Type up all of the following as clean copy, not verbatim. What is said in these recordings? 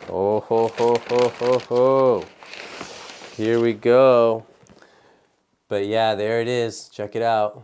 Oh ho ho ho ho ho. Here we go. But yeah, there it is. Check it out.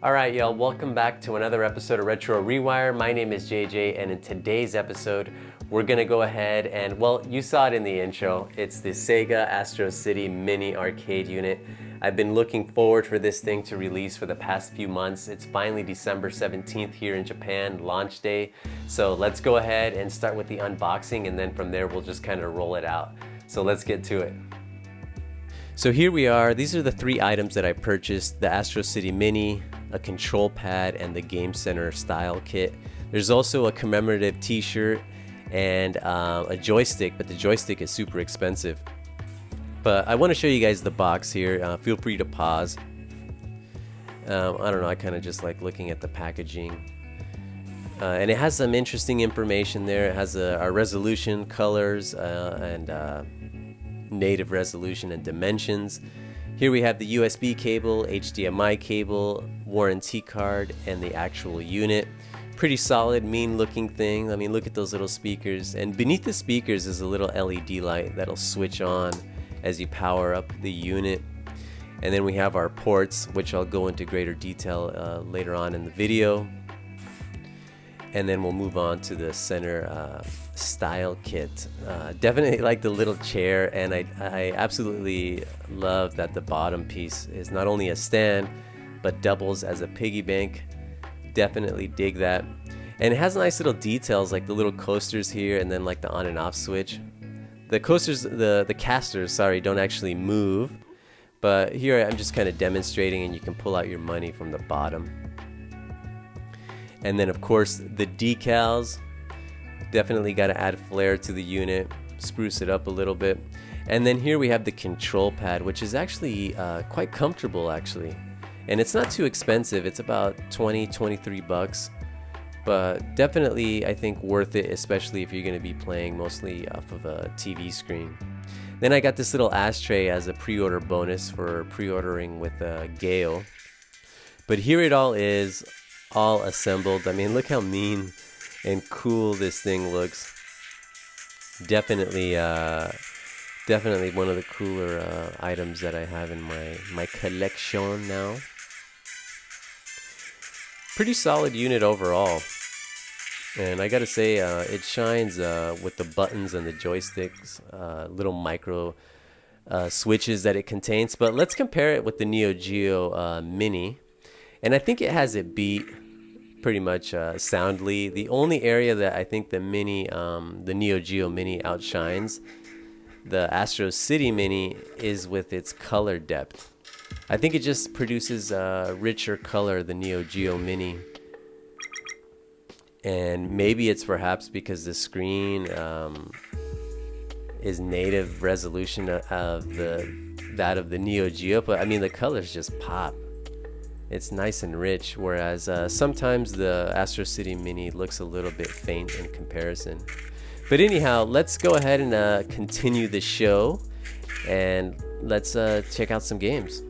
All right, y'all, welcome back to another episode of Retro ReWire. My name is JJ, and in today's episode, we're gonna go ahead and, well, you saw it in the intro. It's the Sega Astro City Mini arcade unit. I've been looking forward for this thing to release for the past few months. It's finally December 17th here in Japan, launch day. So let's go ahead and start with the unboxing, and then from there, we'll just kind of roll it out. So let's get to it. So here we are. These are the three items that I purchased: the Astro City Mini, a control pad, and the Game Center style kit. There's also a commemorative t-shirt and a joystick, but the joystick is super expensive. But I want to show you guys the box here. Feel free to pause. I don't know, I kind of just like looking at the packaging. And it has some interesting information there. It has our resolution, colors, and native resolution and dimensions. Here we have the USB cable, HDMI cable, warranty card, and the actual unit. Pretty solid, mean looking thing. I mean, look at those little speakers. And beneath the speakers is a little LED light that'll switch on as you power up the unit. And then we have our ports, which I'll go into greater detail later on in the video. And then we'll move on to the center style kit. Definitely like the little chair, and I absolutely love that the bottom piece is not only a stand but doubles as a piggy bank. Definitely dig that. And it has nice little details like the little coasters here, and then like the on and off switch. The coasters, the casters, sorry, don't actually move, but here I'm just kind of demonstrating, and you can pull out your money from the bottom. And then of course the decals, definitely got to add flair to the unit, spruce it up a little bit. And then here we have the control pad, which is actually quite comfortable actually. And it's not too expensive, it's about 23 bucks. But definitely I think worth it, especially if you're going to be playing mostly off of a TV screen. Then I got this little ashtray as a pre-order bonus for pre-ordering with Gale. But here it all is, all assembled. I mean, look how mean and cool this thing looks. Definitely one of the cooler items that I have in my collection now. Pretty solid unit overall. And I gotta say, it shines with the buttons and the joysticks, little micro switches that it contains. But let's compare it with the Neo Geo Mini. And I think it has it beat pretty much soundly. The only area that I think the Neo Geo Mini outshines the Astro City Mini is with its color depth. I think it just produces richer color, the Neo Geo Mini. And maybe it's perhaps because the screen is native resolution of that of the Neo Geo, but I mean the colors just pop. It's nice and rich, whereas sometimes the Astro City Mini looks a little bit faint in comparison. But anyhow, let's go ahead and continue the show, and let's check out some games.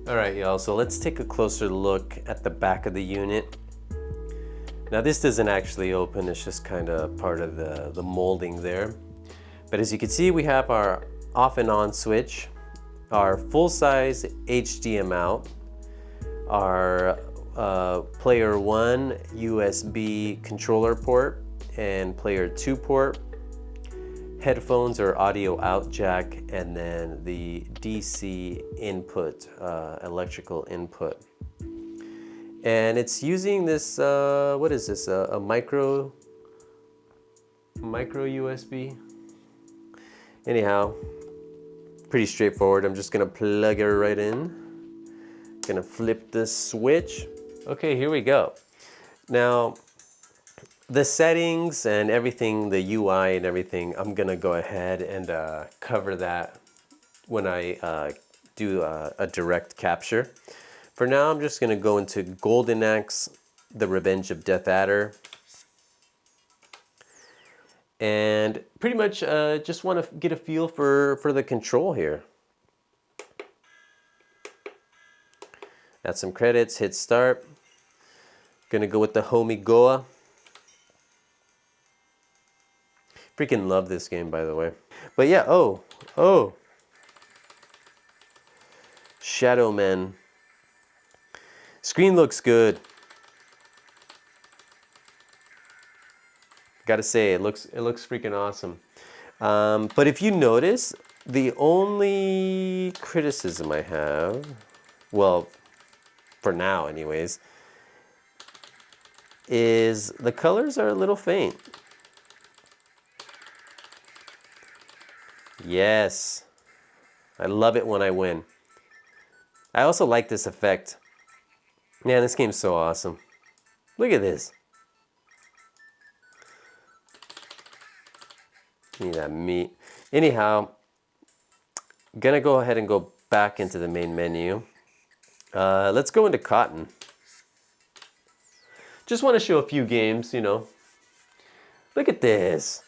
All right, y'all, so let's take a closer look at the back of the unit. Now this doesn't actually open, it's just kind of part of the molding there. But as you can see, we have our off and on switch, our full-size HDMI out, our player 1 USB controller port and player 2 port, headphones or audio out jack, and then the DC input, electrical input. And it's using this, what is this, a micro USB? Anyhow, pretty straightforward. I'm just gonna plug it right in. Gonna flip this switch. Okay, here we go. Now, the settings and everything, the UI and everything, I'm gonna go ahead and cover that when I do a direct capture. For now, I'm just gonna go into Golden Axe, The Revenge of Death Adder. And pretty much just wanna get a feel for the control here. Add some credits, hit start. Gonna go with the homie Goa. Freaking love this game, by the way. But yeah, oh. Shadow Man. Screen looks good. Gotta say, it looks freaking awesome. But if you notice, the only criticism I have, well, for now anyways, is the colors are a little faint. Yes. I love it when I win. I also like this effect. Man, this game's so awesome. Look at this. Give me that meat. Anyhow, gonna go ahead and go back into the main menu. Let's go into Cotton. Just want to show a few games, you know. Look at this.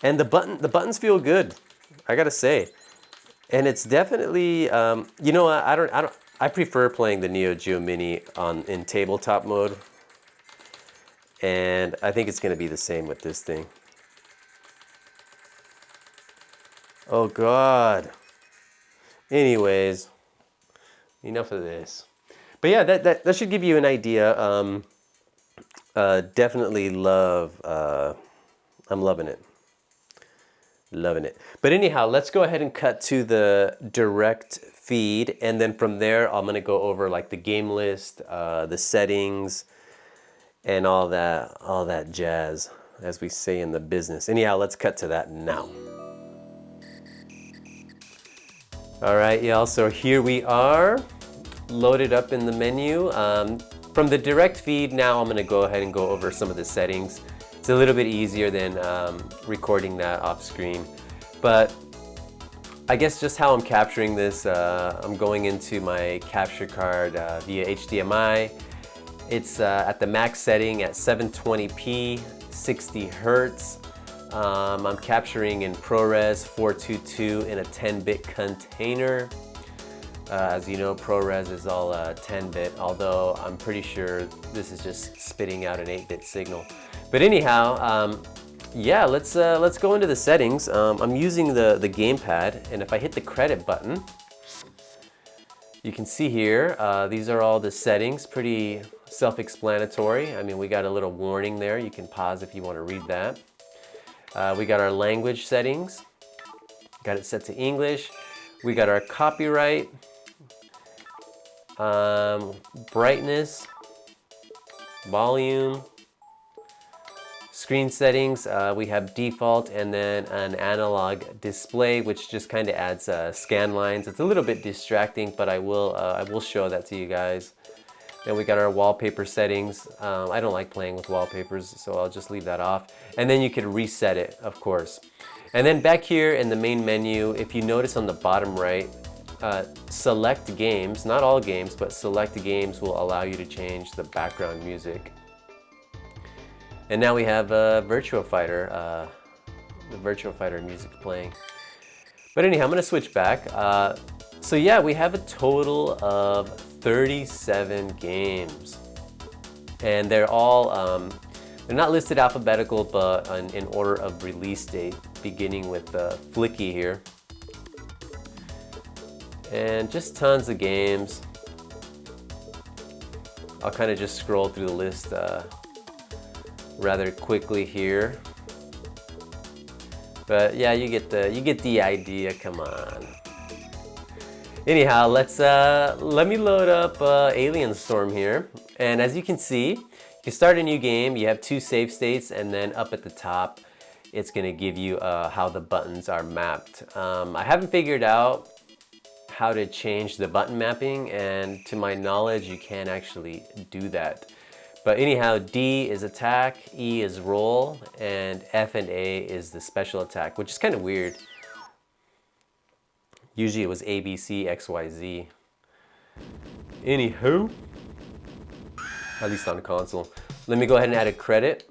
And the buttons feel good, I gotta say. And it's definitely, you know, I prefer playing the Neo Geo Mini in tabletop mode. And I think it's gonna be the same with this thing. Oh God. Anyways, enough of this. But yeah, that should give you an idea. Definitely love. I'm loving it. Loving it. But anyhow, let's go ahead and cut to the direct feed, and then from there, I'm gonna go over like the game list, the settings, and all that jazz, as we say in the business. Anyhow, let's cut to that now. All right, y'all, so here we are, loaded up in the menu. From the direct feed, now I'm gonna go ahead and go over some of the settings. It's a little bit easier than recording that off screen. But I guess just how I'm capturing this, I'm going into my capture card via HDMI. It's at the max setting at 720p, 60 Hertz. I'm capturing in ProRes 422 in a 10-bit container. As you know, ProRes is all 10-bit, although I'm pretty sure this is just spitting out an 8-bit signal. But anyhow, yeah, let's go into the settings. I'm using the gamepad, and if I hit the credit button, you can see here, these are all the settings, pretty self-explanatory. I mean, we got a little warning there. You can pause if you want to read that. We got our language settings, got it set to English. We got our copyright, brightness, volume, screen settings. We have default and then an analog display, which just kind of adds scan lines. It's a little bit distracting, but I will show that to you guys. Then we got our wallpaper settings. I don't like playing with wallpapers, so I'll just leave that off. And then you can reset it, of course. And then back here in the main menu, if you notice on the bottom right, select games, not all games, but select games will allow you to change the background music. And now we have Virtua Fighter, the Virtua Fighter music playing. But anyhow, I'm gonna switch back. So yeah, we have a total of 37 games. And they're all, they're not listed alphabetical, but in order of release date, beginning with Flicky here. And just tons of games. I'll kind of just scroll through the list rather quickly here. But yeah, you get the idea, come on. Anyhow, let me load up Alien Storm here. And as you can see, you start a new game, you have 2 save states, and then up at the top, it's gonna give you how the buttons are mapped. I haven't figured out how to change the button mapping, and to my knowledge, you can actually do that. But anyhow, D is attack, E is roll, and F and A is the special attack, which is kind of weird. Usually it was A, B, C, X, Y, Z. Anywho, at least on the console. Let me go ahead and add a credit.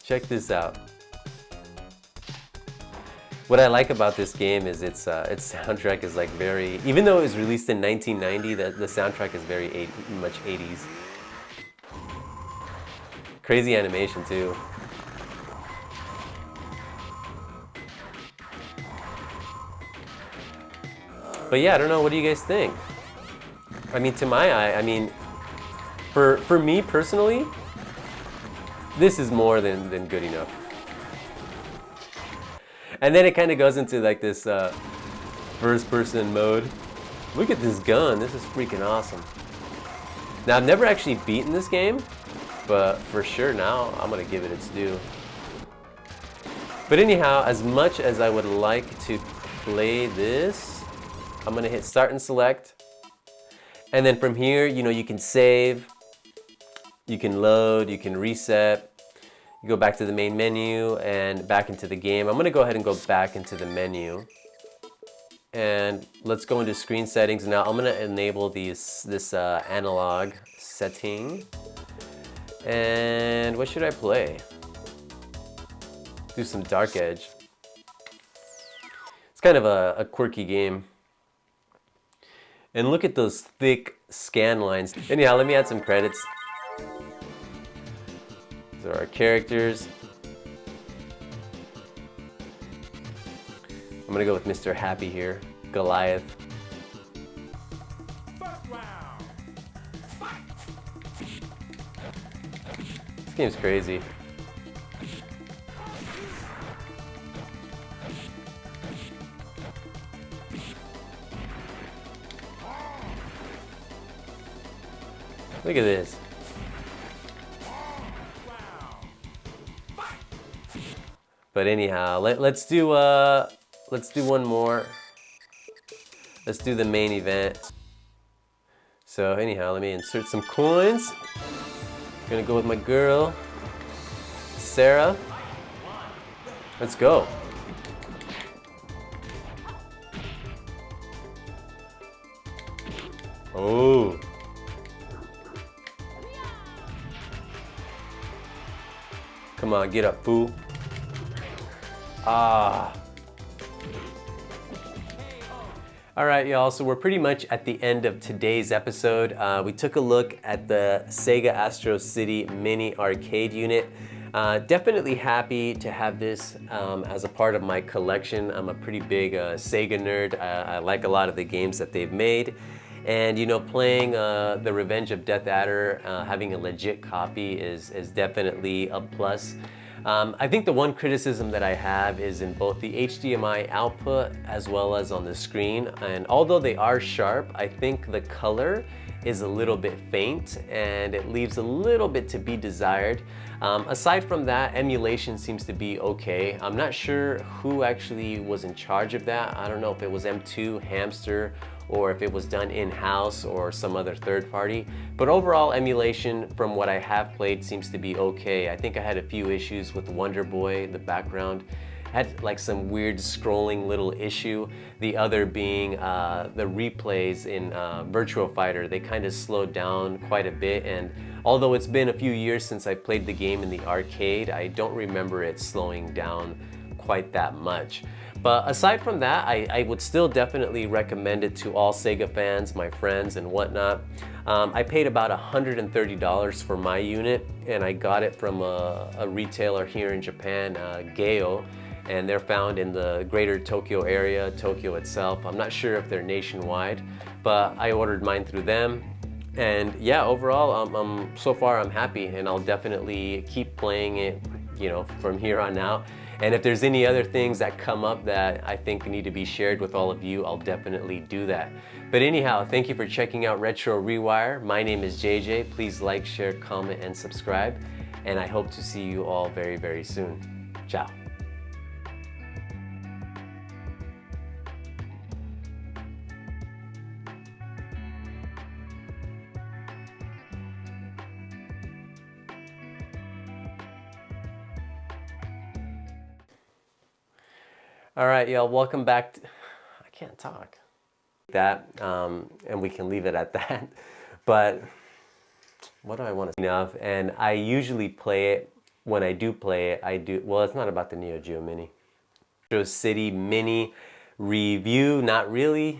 Check this out. What I like about this game is its soundtrack is like very, even though it was released in 1990, the soundtrack is very much 80s. Crazy animation too. But yeah, I don't know, what do you guys think? I mean, to my eye, I mean, for me personally, this is more than good enough. And then it kind of goes into like this first person mode. Look at this gun, this is freaking awesome. Now, I've never actually beaten this game, but for sure now, I'm gonna give it its due. But anyhow, as much as I would like to play this, I'm gonna hit start and select. And then from here, you know, you can save, you can load, you can reset. You go back to the main menu and back into the game. I'm gonna go ahead and go back into the menu. And let's go into screen settings. Now I'm gonna enable this analog setting. And what should I play? Do some Dark Edge. It's kind of a quirky game. And look at those thick scan lines. Anyhow, let me add some credits. These are our characters. I'm gonna go with Mr. Happy here, Goliath. This game's crazy. Look at this. But anyhow, let's do one more. Let's do the main event. So anyhow, let me insert some coins. Gonna go with my girl, Sarah. Let's go. Oh. Come on, get up, fool. Ah. All right, y'all, so we're pretty much at the end of today's episode. We took a look at the Sega Astro City Mini arcade unit. Definitely happy to have this as a part of my collection. I'm a pretty big Sega nerd. I like a lot of the games that they've made. And you know, playing the Revenge of Death Adder, having a legit copy is definitely a plus. I think the one criticism that I have is in both the HDMI output as well as on the screen. And although they are sharp, I think the color is a little bit faint and it leaves a little bit to be desired. Aside from that, emulation seems to be okay. I'm not sure who actually was in charge of that. I don't know if it was M2, Hamster, or if it was done in-house or some other third party. But overall, emulation from what I have played seems to be okay. I think I had a few issues with Wonder Boy, the background. Had like some weird scrolling little issue. The other being the replays in Virtua Fighter. They kind of slowed down quite a bit, and although it's been a few years since I played the game in the arcade, I don't remember it slowing down quite that much. But aside from that, I would still definitely recommend it to all Sega fans, my friends and whatnot. I paid about $130 for my unit, and I got it from a retailer here in Japan, Geo, and they're found in the greater Tokyo area, Tokyo itself. I'm not sure if they're nationwide, but I ordered mine through them. And yeah, overall, so far I'm happy, and I'll definitely keep playing it, you know, from here on out. And if there's any other things that come up that I think need to be shared with all of you, I'll definitely do that. But anyhow, thank you for checking out Retro ReWire. My name is JJ. Please like, share, comment, and subscribe. And I hope to see you all very, very soon. Ciao. All right, y'all, welcome back. I can't talk. That, and we can leave it at that. But what do I want to enough? And I usually play it, when I do play it, well, it's not about the Neo Geo Mini. Astro City Mini review. Not really.